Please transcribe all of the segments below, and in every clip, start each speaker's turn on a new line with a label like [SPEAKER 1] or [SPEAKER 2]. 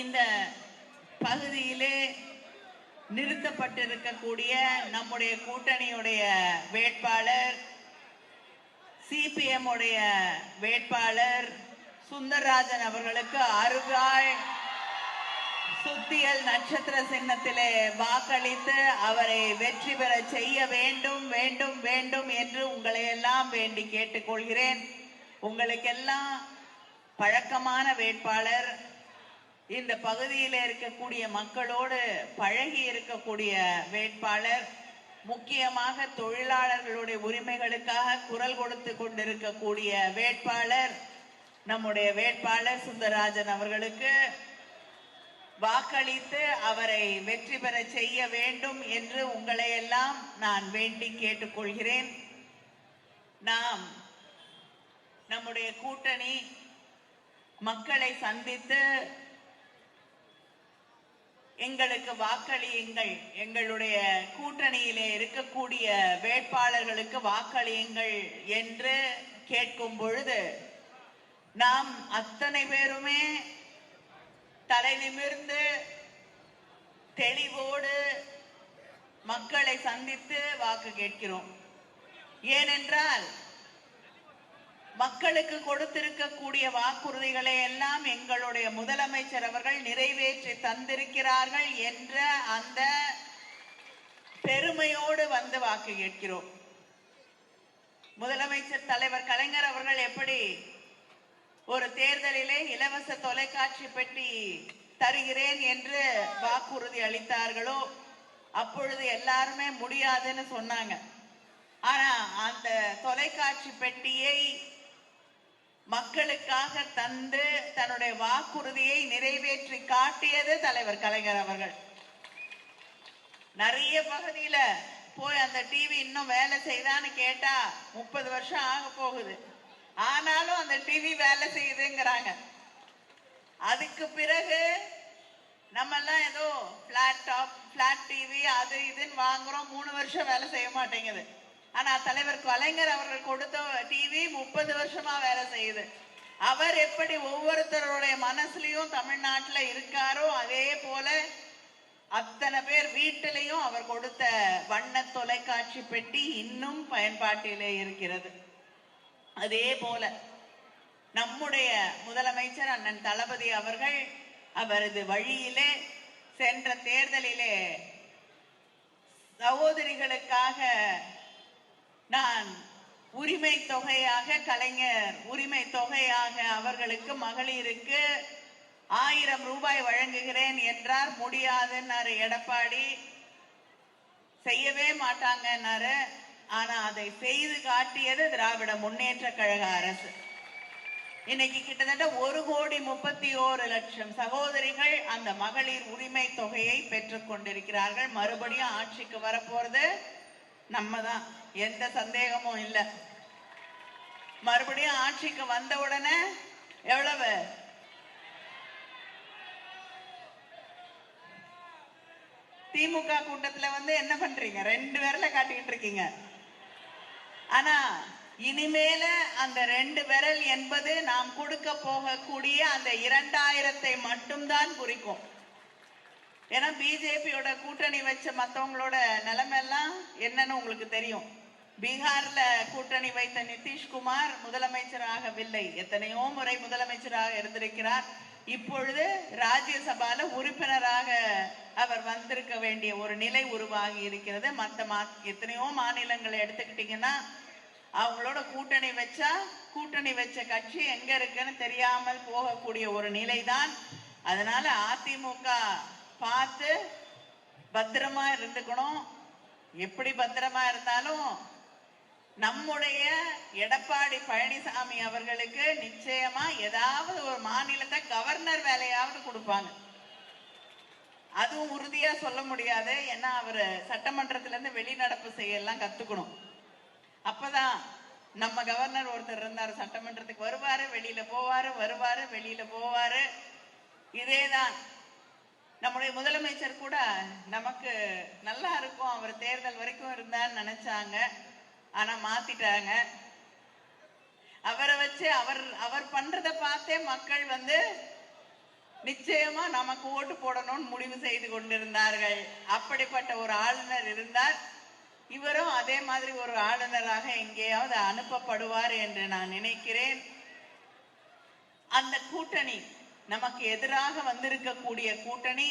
[SPEAKER 1] இந்த பகுதியிலே நிறுத்தப்பட்டிருக்கக்கூடிய நம்முடைய கூட்டணியுடைய வேட்பாளர், சிபிஎம் உடைய வேட்பாளர் சுந்தரராஜன் அவர்களுக்கு அருகாய் சுத்தியல் நட்சத்திர சின்னத்திலே வாக்களித்து அவரை வெற்றி பெற செய்ய வேண்டும் வேண்டும் வேண்டும் என்று உங்களை எல்லாம் வேண்டி கேட்டுக்கொள்கிறேன். உங்களுக்கெல்லாம் பழக்கமான வேட்பாளர், இந்த பகுதியில் இருக்கக்கூடிய மக்களோடு பழகி இருக்கக்கூடிய வேட்பாளர், முக்கியமாக தொழிலாளர்களுடைய உரிமைகளுக்காக குரல் கொடுத்து கொண்டிருக்கக்கூடிய வேட்பாளர், நம்முடைய வேட்பாளர் சுந்தரராஜன் அவர்களுக்கு வாக்களித்து அவரை வெற்றி பெற செய்ய வேண்டும் என்று உங்களை எல்லாம் நான் வேண்டி கேட்டுக்கொள்கிறேன். நாம் நம்முடைய கூட்டணி மக்களை சந்தித்து எங்களுக்கு வாக்களியுங்கள், எங்களுடைய கூட்டணியிலே இருக்கக்கூடிய வேட்பாளர்களுக்கு வாக்களியுங்கள் என்று கேட்கும் பொழுது நாம் அத்தனை பேருமே தலை நிமிர்ந்து தெளிவோடு மக்களை சந்தித்து வாக்கு கேட்கிறோம். ஏனென்றால் மக்களுக்கு கொடுத்திருக்கக்கூடிய வாக்குறுதிகளை எல்லாம் எங்களுடைய முதலமைச்சர் அவர்கள் நிறைவேற்றி தந்திருக்கிறார்கள் என்ற அந்த பெருமையோடு வந்து வாக்கு கேட்கிறோம். முதலமைச்சர் தலைவர் கலைஞர் அவர்கள் எப்படி ஒரு தேர்தலிலே இலவச தொலைக்காட்சி பெட்டி தருகிறேன் என்று வாக்குறுதி அளித்தார்களோ அப்பொழுது எல்லாருமே முடியாதுன்னு சொன்னாங்க. ஆனா அந்த தொலைக்காட்சி பெட்டியை மக்களுக்காக தந்து தன்னுடைய வாக்குறுதியை நிறைவேற்றி காட்டியது தலைவர் கலைஞர் அவர்கள். நிறைய பகுதியில போய் அந்த டிவி இன்னும் வேலை செய்தான்னு கேட்டா 30 வருஷம் ஆக போகுது, ஆனாலும் அந்த டிவி வேலை செய்யுதுங்கிறாங்க. அதுக்கு பிறகு நம்ம எல்லாம் ஏதோ பிளாட் டிவி அது இதுன்னு வாங்குறோம், 3 வருஷம் வேலை செய்ய மாட்டேங்குது. ஆனா தலைவர் கலைஞர் அவர்கள் கொடுத்த டிவி 30 வருஷமா வேலை செய்யுது. அவர் எப்படி ஒவ்வொருத்தருடைய மனசுலயும் தமிழ்நாட்டுல இருக்காரோ அதே போல அத்தனை பேர் வீட்டிலையும் அவர் கொடுத்த வண்ண தொலைக்காட்சி பெட்டி இன்னும் பயன்பாட்டிலே இருக்கிறது. அதே போல நம்முடைய முதலமைச்சர் அண்ணன் தளபதி அவர்கள் அவரது வழியிலே சென்ற தேர்தலிலே சகோதரிகளுக்காக நான் உரிமை தொகையாக கலைஞர் உரிமை தொகையாக அவர்களுக்கு மகளிருக்கு 1000 ரூபாய் வழங்குகிறேன் என்றார். முடியாதுன்னாரு எடப்பாடி, செய்யவே மாட்டாங்கன்னாரு. ஆனா அதை செய்து காட்டியது திராவிட முன்னேற்ற கழக அரசு. இன்னைக்கு கிட்டத்தட்ட 1,31,00,000 சகோதரிகள் அந்த மகளிர் உரிமை தொகையை பெற்றுக் கொண்டிருக்கிறார்கள். மறுபடியும் ஆட்சிக்கு வரப்போறது நம்ம தான், எந்த சந்தேகமும் இல்லை. மறுபடியும் ஆட்சிக்கு வந்த உடனே எவ்வளவு திமுக கூட்டத்துல வந்து என்ன பண்றீங்க, 2 விரல காட்டிக்கிட்டு இருக்கீங்க. ஆனா இனிமேல அந்த 2 விரல் என்பது நாம் கொடுக்க போகக்கூடிய அந்த 2000-ஐ மட்டும்தான் குறிக்கும். ஏன்னா பிஜேபியோட கூட்டணி வச்ச மற்றவங்களோட நிலைமை எல்லாம் என்னன்னு உங்களுக்கு தெரியும். பீகார்ல கூட்டணி வைத்த நிதிஷ்குமார் முதலமைச்சராகவில்லை, எத்தனையோ முறை முதலமைச்சராக இருந்திருக்கிறார். இப்பொழுது ராஜ்யசபால உறுப்பினராக அவர் வந்திருக்க வேண்டிய ஒரு நிலை உருவாகி இருக்கிறது. எத்தனையோ மாநிலங்களை எடுத்துக்கிட்டீங்கன்னா அவங்களோட கூட்டணி வச்ச கட்சி எங்க இருக்குன்னு தெரியாமல் போகக்கூடிய ஒரு நிலைதான். அதனால அதிமுக பார்த்து பத்திரமா இருந்துக்கணும். எப்படி பத்திரமா இருந்தாலும் நம்முடைய எடப்பாடி பழனிசாமி அவர்களுக்கு நிச்சயமா ஏதாவது ஒரு மாநிலத்தை கவர்னர் வேலையாவது கொடுப்பாங்க. அதுவும் உறுதியா சொல்ல முடியாது, ஏன்னா அவரு சட்டமன்றத்துல இருந்து வெளிநடப்பு செய்யலாம் கத்துக்கணும். அப்பதான் நம்ம கவர்னர் ஒருத்தர் இருந்தார், சட்டமன்றத்துக்கு வருவாரு வெளியில போவாரு, வருவாரு வெளியில போவாரு. இதேதான் நம்முடைய முதலமைச்சர் கூட நமக்கு நல்லா இருக்கும், அவர் தேர்தல் வரைக்கும் இருந்தான்னு நினைச்சாங்க. ஆனா மாத்திட்டாங்க. அவரை வச்சு அவர் பண்றத பார்த்தே மக்கள் வந்து நிச்சயமா நமக்கு ஓட்டு போடணும்னு முடிவு செய்து கொண்டிருந்தார்கள். அப்படிப்பட்ட ஒரு ஆளுநர் இருந்தார். இவரும் அதே மாதிரி ஒரு ஆளுநராக எங்கேயாவது அனுப்பப்படுவார் என்று நான் நினைக்கிறேன். அந்த கூட்டணி நமக்கு எதிராக வந்திருக்கக்கூடிய கூட்டணி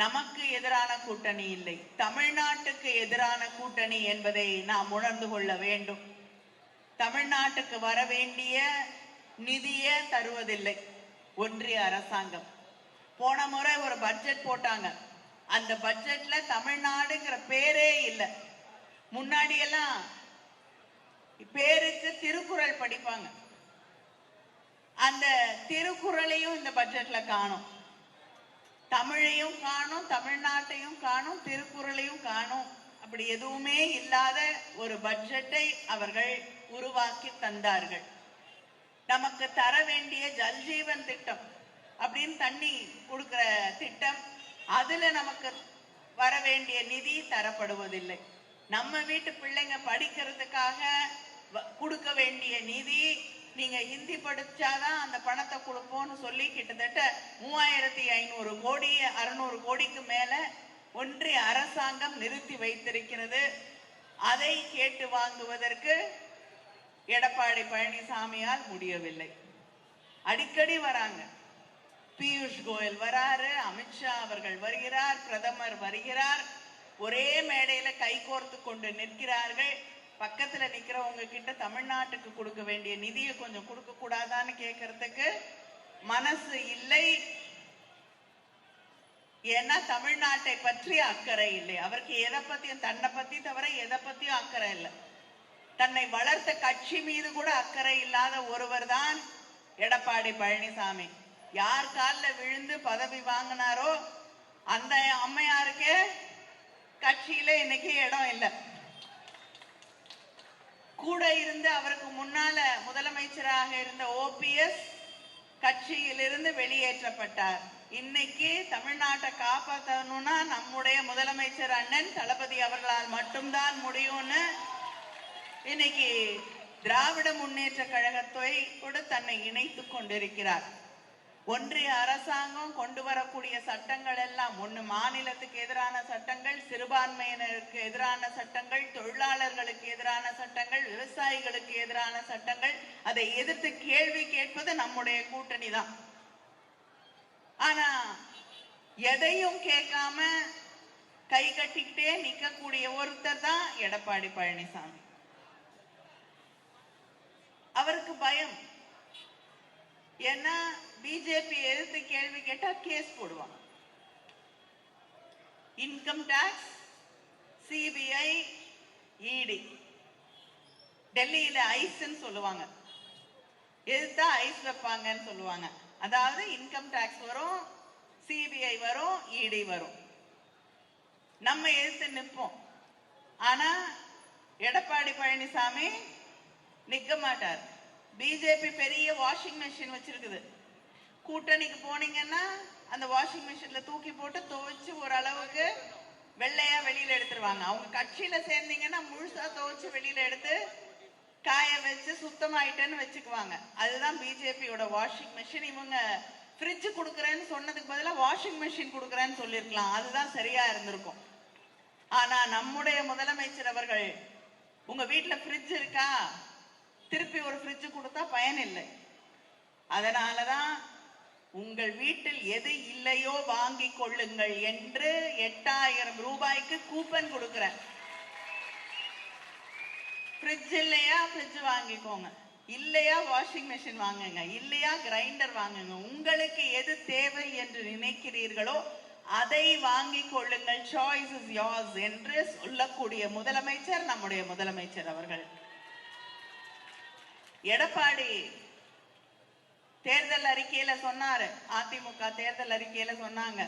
[SPEAKER 1] நமக்கு எதிரான கூட்டணி இல்லை, தமிழ்நாட்டுக்கு எதிரான கூட்டணி என்பதை நாம் உணர்ந்து கொள்ள வேண்டும். தமிழ்நாட்டுக்கு வர வேண்டிய நிதியை தருவதில்லை ஒன்றிய அரசாங்கம். போன முறை ஒரு பட்ஜெட் போட்டாங்க, அந்த பட்ஜெட்ல தமிழ்நாடுங்கிற பேரே இல்லை. முன்னாடி எல்லாம் பேருக்கு திருக்குறள் படிப்பாங்க, அந்த திருக்குறளையும் இந்த பட்ஜெட்ல காணும். தமிழையும் காணும், தமிழ்நாட்டையும் காணும், திருக்குறளையும் காணும். அப்படி எதுவுமே இல்லாத ஒரு பட்ஜெட்டை அவர்கள் உருவாக்கி தந்தார்கள். நமக்கு தர வேண்டிய ஜல்ஜீவன் திட்டம் அப்படின்னு தண்ணி கொடுக்கிற திட்டம், அதுல நமக்கு வர வேண்டிய நிதி தரப்படுவதில்லை. நம்ம வீட்டு பிள்ளைங்க படிக்கிறதுக்காக கொடுக்க வேண்டிய நிதி, நீங்க ஹிந்தி படிச்சாதான் அந்த பணத்தை கொடுப்போம்னு சொல்லி கிட்டத்தட்ட 3500 கோடி 600 கோடிக்கு மேல ஒன்றிய அரசாங்கம் நிறுத்தி வைத்திருக்கிறது. அதை கேட்டு வாங்குவதற்கு எடப்பாடி பழனிசாமியால் முடியவில்லை. அடிக்கடி வராங்க, பியூஷ் கோயல் வராரு, அமித்ஷா அவர்கள் வருகிறார், பிரதமர் வருகிறார், ஒரே மேடையில கைகோர்த்து கொண்டு நிற்கிறார்கள். பக்கத்துல நிக்கிறவங்க கிட்ட தமிழ்நாட்டுக்கு கொடுக்க வேண்டிய நிதியை கொஞ்சம் கொடுக்க கூடாதான்னு கேட்கறதுக்கு மனசு இல்லை. ஏன்னா தமிழ்நாட்டை பற்றி அக்கறை இல்லை அவருக்கு. எதை பத்தியும், தன்னை பத்தி தவிர எதை பத்தியும் அக்கறை இல்லை. தன்னை வளர்த்த கட்சி மீது கூட அக்கறை இல்லாத ஒருவர் தான் எடப்பாடி பழனிசாமி. யார் காலில் விழுந்து பதவி வாங்கினாரோ அந்த அம்மையாருக்கு கட்சியில இன்னைக்கு இடம் இல்லை. கூட இருந்து அவருக்கு முன்னால முதலமைச்சராக இருந்த OPS கட்சியிலிருந்து வெளியேற்றப்பட்டார். இன்னைக்கு தமிழ்நாட்டை காப்பாற்றணும்னா நம்முடைய முதலமைச்சர் அண்ணன் தளபதி அவர்களால் மட்டும்தான் முடியும்னு இன்னைக்கு திராவிட முன்னேற்ற கழகத்தை கூட தன்னை இணைத்துக் கொண்டிருக்கிறார். ஒன்றிய அரசாங்கம் கொண்டு வரக்கூடிய சட்டங்கள் எல்லாம் ஒண்ணு மாநிலத்துக்கு எதிரான சட்டங்கள், சிறுபான்மையினருக்கு எதிரான சட்டங்கள், தொழிலாளர்களுக்கு எதிரான சட்டங்கள், விவசாயிகளுக்கு எதிரான சட்டங்கள். அதை எதிர்த்து கேள்வி கேட்பது நம்முடைய கூட்டணி தான். ஆனா எதையும் கேட்காம கை கட்டிக்கிட்டே நிக்கக்கூடிய ஒருத்தர் தான் எடப்பாடி பழனிசாமி. அவருக்கு பயம். ஏன்னா பிஜேபி எதிர்த்து கேள்வி கேட்டா கேஸ் போடுவாங்க. இன்கம் டாக்ஸ், சிபிஐ, இடி, டெல்லியில ஐஸ்ன்னு சொல்லுவாங்க, எதிர்த்தா ஐஸ் வைப்பாங்கன்னு சொல்லுவாங்க. அதாவது இன்கம் டாக்ஸ் வரும், சிபிஐ வரும், இடி வரும். நம்ம எதிர்த்து நிற்போம். ஆனா எடப்பாடி பழனிசாமி நிக்க மாட்டார். பிஜேபி பெரிய வாஷிங் மெஷின் வச்சிருக்குது. கூட்டணிக்கு போனீங்கன்னா அந்த வாஷிங் மெஷின்ல தூக்கி போட்டு துவைச்சு ஓரளவுக்கு வெள்ளையா வெளியில எடுத்துருவாங்க. அவங்க கட்சியில சேர்ந்தீங்கன்னா முழுசா துவைச்சு வெளியில எடுத்து காய வச்சு சுத்தமாயிட்டேன்னு வச்சுக்குவாங்க. அதுதான் பிஜேபியோட வாஷிங் மெஷின். இவங்க ஃப்ரிட்ஜ் கொடுக்குறேன்னு சொன்னதுக்கு பதிலாக வாஷிங் மெஷின் கொடுக்குறேன்னு சொல்லியிருக்கலாம், அதுதான் சரியா இருந்திருக்கும். ஆனா நம்முடைய முதலமைச்சர் அவர்கள், உங்க வீட்டுல ஃப்ரிட்ஜ் இருக்கா, திருப்பி ஒரு ஃப்ரிட்ஜ் கொடுத்தா பயன் இல்லை. அதனாலதான் உங்கள் வீட்டில் எது இல்லையோ வாங்கி கொள்ளுங்கள் என்று 8000 ரூபாய்க்கு கூப்பன் கொடுக்கிறேன். ஃப்ரிட்ஜ் இல்லையா ஃப்ரிட்ஜ் வாங்கிக்கோங்க, இல்லையா வாஷிங் மெஷின் வாங்குங்க, இல்லையா கிரைண்டர் வாங்குங்க. உங்களுக்கு எது தேவை என்று நினைக்கிறீர்களோ அதை வாங்கி கொள்ளுங்கள். சாய்ஸ் இஸ் யோர்ஸ் என்று சொல்லக்கூடிய முதலமைச்சர் நம்முடைய முதலமைச்சர் அவர்கள். எடப்பாடி தேர்தல் அறிக்கையில சொன்னாரு, அதிமுக தேர்தல் அறிக்கையில சொன்னாங்க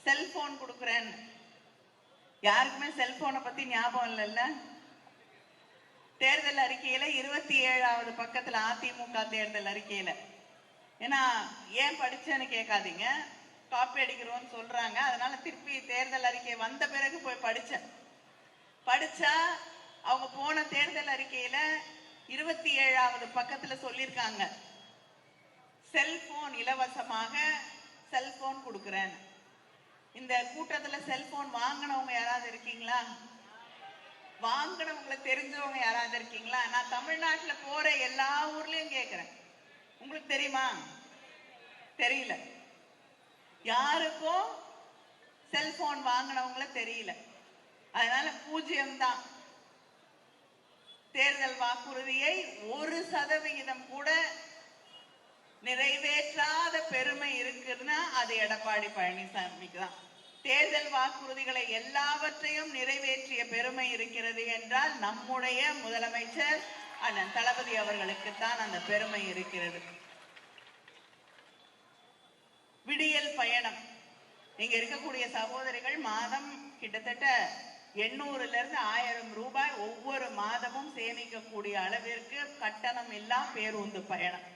[SPEAKER 1] செல்போன் கொடுக்குறேன்னு. யாருக்குமே செல்போனை பத்தி ஞாபகம் இல்லைல்ல? தேர்தல் அறிக்கையில 27வது பக்கத்துல அதிமுக தேர்தல் அறிக்கையில. ஏன்னா ஏன் படிச்சேன்னு கேட்காதீங்க, காப்பி அடிக்கிறோம்னு சொல்றாங்க. அதனால திருப்பி தேர்தல் அறிக்கை வந்த பிறகு போய் படிச்சா அவங்க போன தேர்தல் அறிக்கையில 27வது பக்கத்துல சொல்லியிருக்காங்க, செல்போன் இலவசமாக செல்போன் கொடுக்குறேன். இந்த கூட்டத்துல செல்போன் வாங்கினவங்க யாராவது இருக்கீங்களா? வாங்கினவங்களை தெரிஞ்சவங்க யாராவது இருக்கீங்களா? நான் தமிழ்நாட்டுல போற எல்லா ஊர்லயும் கேட்கிறேன். உங்களுக்கு தெரியுமா? தெரியல. யாருக்கும் செல்போன் வாங்கினவங்கள தெரியல. அதனால 0 தான். தேர்தல் வாக்குறுதியை 1% கூட நிறைவேற்றாத பெருமை இருக்குன்னா அது எடப்பாடி பழனிசாமிக்கு தான். தேர்தல் வாக்குறுதிகளை எல்லாவற்றையும் நிறைவேற்றிய பெருமை இருக்கிறது என்றால் நம்முடைய முதலமைச்சர் அண்ணன் தளபதி அவர்களுக்கு தான் அந்த பெருமை இருக்கிறது. விடியல் பயணம். இங்க இருக்கக்கூடிய சகோதரிகள் மாதம் கிட்டத்தட்ட 800 இருந்து 1000 ரூபாய் ஒவ்வொரு மாதமும் சேமிக்கக்கூடிய அளவிற்கு கட்டணம் இல்லா பேருந்து பயணம்.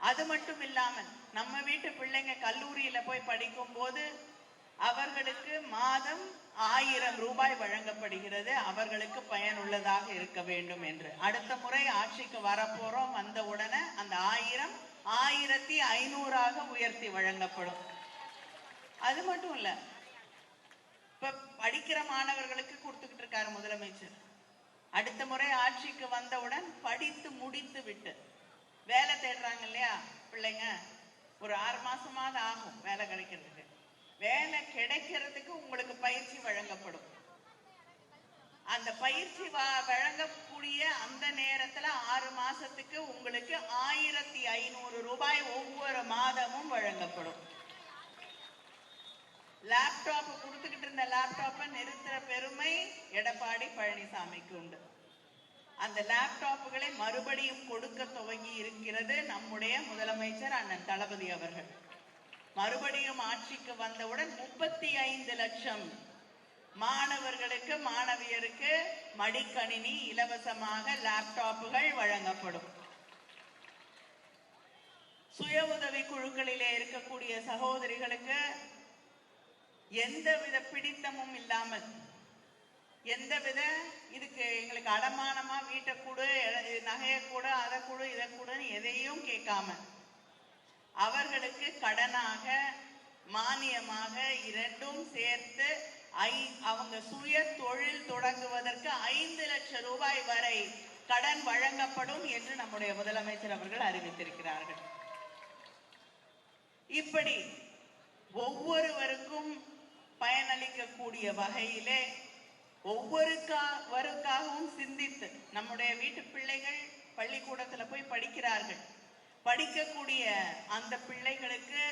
[SPEAKER 1] அது மட்டும் இல்லாமல் நம்ம வீட்டு பிள்ளைங்க கல்லூரியில போய் படிக்கும் போது அவர்களுக்கு மாதம் 1000 ரூபாய் வழங்கப்படுகிறது. அவர்களுக்கு பயனுள்ளதாக இருக்க வேண்டும் என்று. அடுத்த முறை ஆட்சிக்கு வரப்போறோம். வந்த உடனே அந்த 1000 1500 உயர்த்தி வழங்கப்படும். அது மட்டும் இல்ல, இப்ப படிக்கிற மாணவர்களுக்கு கொடுத்துக்கிட்டு இருக்காரு முதலமைச்சர். அடுத்த முறை ஆட்சிக்கு வந்தவுடன் படித்து முடித்து விட்டு வேலை தேடுறாங்க இல்லையா பிள்ளைங்க, ஒரு 6 மாசமாவது ஆகும் வேலை கிடைக்கிறதுக்கு. வேலை கிடைக்கிறதுக்கு உங்களுக்கு பயிற்சி வழங்கப்படும். அந்த பயிற்சி வழங்கக்கூடிய அந்த நேரத்துல 6 மாசத்துக்கு உங்களுக்கு 1500 ரூபாய் ஒவ்வொரு மாதமும் வழங்கப்படும். லேப்டாப் கொடுத்துக்கிட்டு இருந்த லேப்டாப்பை நிறுத்துற பெருமை எடப்பாடி பழனிசாமிக்கு உண்டு. அந்த லேப்டாப்புகளை மறுபடியும் கொடுக்க துவங்கி இருக்கிறது நம்முடைய முதலமைச்சர் அண்ணன் தளபதி அவர்கள். மறுபடியும் ஆட்சிக்கு வந்தவுடன் 35 லட்சம் மாணவர்களுக்கு மாணவியருக்கு மடிக்கணினி இலவசமாக லேப்டாப்புகள் வழங்கப்படும். சுய உதவி குழுக்களிலே இருக்கக்கூடிய சகோதரிகளுக்கு எந்தவித பிடித்தமும் இல்லாமல், எந்தவித இதுக்கு எங்களுக்கு அடமானமா வீட்டை கொடு, நகையை கொடு, அதை கொடு, இதை கொடுன்னு எதையும் கேட்காம அவர்களுக்கு கடனாக மானியமாக இரண்டும் சேர்த்து அவங்க சுய தொழில் தொடங்குவதற்கு 5 லட்சம் ரூபாய் வரை கடன் வழங்கப்படும் என்று நம்முடைய முதலமைச்சர் அவர்கள் அறிவித்திருக்கிறார்கள். இப்படி ஒவ்வொருவருக்கும் பயனளிக்கக்கூடிய வகையிலே ஒவ்வொருவருக்காகவும் சிந்தித்து நம்முடைய வீட்டு பிள்ளைகள் பள்ளிக்கூடத்துல போய் படிக்கிறார்கள். படிக்கக்கூடிய அந்த பிள்ளைகளுக்கு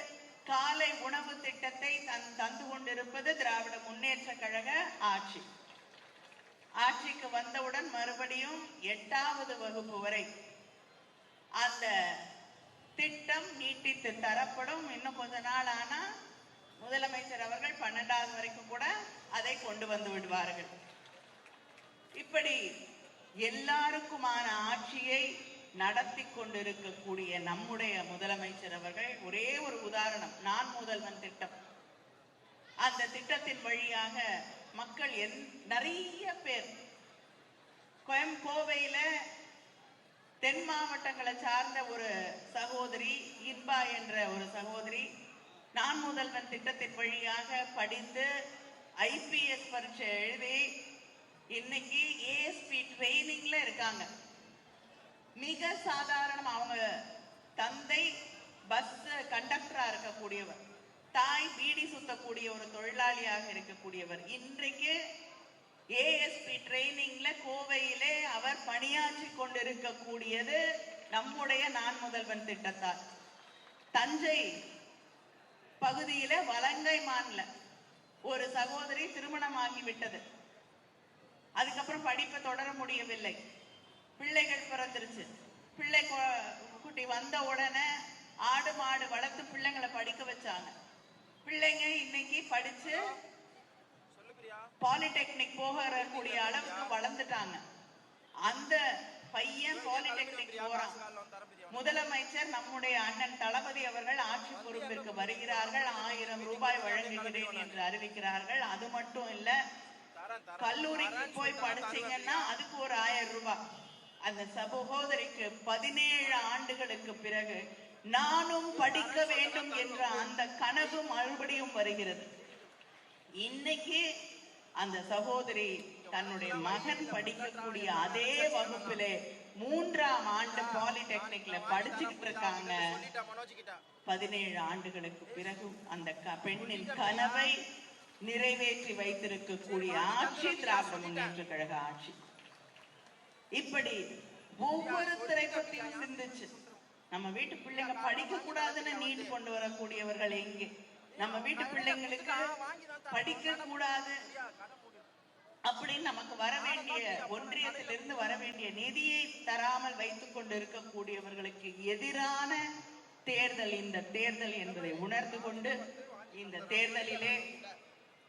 [SPEAKER 1] காலை உணவு திட்டத்தை தந்து கொண்டிருப்பது திராவிட முன்னேற்ற கழக ஆட்சி. ஆட்சிக்கு வந்தவுடன் மறுபடியும் 8வது வகுப்பு வரை அந்த திட்டம் நீட்டித்து தரப்படும். இன்னும் கொஞ்ச நாள் ஆனா முதலமைச்சர் அவர்கள் 12வது வரைக்கும் கூட அதை கொண்டு வந்து விடுவார்கள். இப்படி எல்லாருக்குமான ஆட்சியை நடத்தி கொண்டிருக்கக்கூடிய நம்முடைய முதலமைச்சர் அவர்கள் ஒரே ஒரு உதாரணம், நான் முதல்வன் திட்டம். அந்த திட்டத்தின் வழியாக மக்கள் நிறைய பேர் கோவையில தென் மாவட்டங்களை சார்ந்த ஒரு சகோதரி இன்பா என்ற ஒரு சகோதரி நான் முதல்வன் திட்டத்தின் வழியாக படித்து ஐபிஎஸ் பரீட்சை எழுதி இன்னைக்கு ஏஎஸ்பி ட்ரெயினிங்ல இருக்காங்க. மிக சாதாரணம். அவங்க தந்தை பஸ் கண்டக்டரா இருக்கக்கூடியவர், தாய் பீடி சுத்தக்கூடிய ஒரு தொழிலாளியாக இருக்கக்கூடியவர். இன்றைக்கு ஏஎஸ்பி ட்ரெயினிங்ல கோவையிலே அவர் பணியாற்றி கொண்டிருக்கக்கூடியது நம்முடைய நான் முதல்வன் திட்டத்தால். தஞ்சை பகுதியில வலங்கை மான்ல ஒரு சகோதரி திருமணமாகிவிட்டது. அதுக்கப்புறம் படிப்பை தொடர முடியவில்லை. பிள்ளைகள் பிறந்துருச்சு. பிள்ளை குட்டி வந்த உடனே ஆடு மாடு வளர்த்து பிள்ளைங்களை படிக்க வச்சாங்க. பிள்ளைங்க இன்னைக்கு படிச்சு பாலிடெக்னிக் போகக்கூடிய அளவுக்கு வளர்ந்துட்டாங்க. அந்த பையன் பாலிடெக்னிக் போறான். முதலமைச்சர் நம்முடைய அண்ணன் தளபதி அவர்கள் ஆட்சி பொறுப்பிற்கு வருகிறார்கள். 1000 ரூபாய் வழங்குகிறேன் என்று அறிவிக்கிறார்கள். அது மட்டும் இல்ல, கல்லூரிக்கு போய் படிச்சீங்கன்னா அதுக்கு ஒரு 1000 ரூபாய். அந்த சகோதரிக்கு 17 ஆண்டுகளுக்கு பிறகு நானும் படிக்க வேண்டும் என்ற கனவு மறுபடியும் வருகிறது. இன்னைக்கு அந்த சகோதரி தன்னுடைய மகன் படிக்கக்கூடிய அதே வகுப்பிலே 3ஆம் ஆண்டு பாலிடெக்னிக்ல படிச்சுக்கிட்டு இருக்காங்க. 17 ஆண்டுகளுக்கு பிறகு அந்த பெண்ணின் கனவை நிறைவேற்றி வைத்திருக்கக்கூடிய ஆட்சி திராவிட முன்னேற்ற கழக ஆட்சி. இப்படி ஒவ்வொருத்தரை பற்றியும் சிந்திச்சு, நம்ம வீட்டு பிள்ளைங்க படிக்க கூடாதுன்னு நீட் கொண்டு வரக்கூடியவர்கள் எங்கே? நம்ம வீட்டு பிள்ளைங்களுக்கு படிக்க கூடாது அப்படின்னு நமக்கு வர வேண்டிய ஒன்றியத்திலிருந்து வர வேண்டிய நிதியை தராமல் வைத்துக் கொண்டு இருக்கக்கூடியவர்களுக்கு எதிரான தேர்தல் இந்த தேர்தல் என்பதை உணர்ந்து கொண்டு, இந்த தேர்தலிலே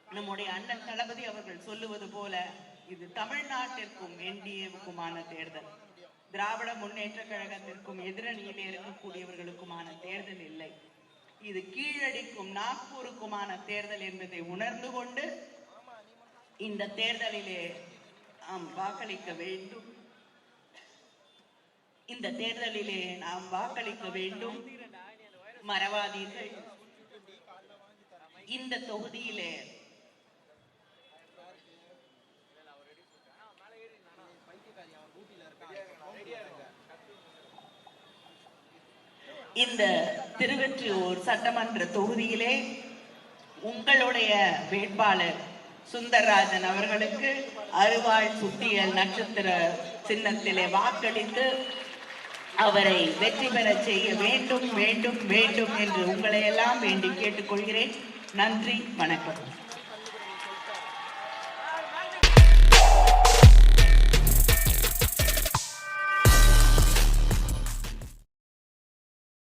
[SPEAKER 1] நம்முடைய அண்ணன் தளபதி அவர்கள் சொல்லுவது போல இது தமிழ்நாட்டிற்கும் என்டிஏவுக்குமான தேர்தல், திராவிட முன்னேற்ற கழகத்திற்கும் எதிரணியிலே இருக்கக்கூடியவர்களுக்குமான தேர்தல் இல்லை. இது கீழடிக்கும் நாக்பூருக்குமான தேர்தல் என்பதை உணர்ந்து கொண்டு இந்த தேர்தலிலே நாம் வாக்களிக்க வேண்டும். இந்த தேர்தலிலே நாம் வாக்களிக்க வேண்டும். மறவாதீர்கள், இந்த தொகுதியிலே இந்த திருவெற்றியூர் சட்டமன்ற தொகுதியிலே உங்களுடைய வேட்பாளர் சுந்தரராஜன் அவர்களுக்கு அறுவாள் சுத்தியல் நட்சத்திர சின்னத்திலே வாக்களித்து அவரை வெற்றி பெற செய்ய வேண்டும் வேண்டும் வேண்டும் என்று உங்களை எல்லாம் வேண்டி கேட்டுக்கொள்கிறேன். நன்றி, வணக்கம்.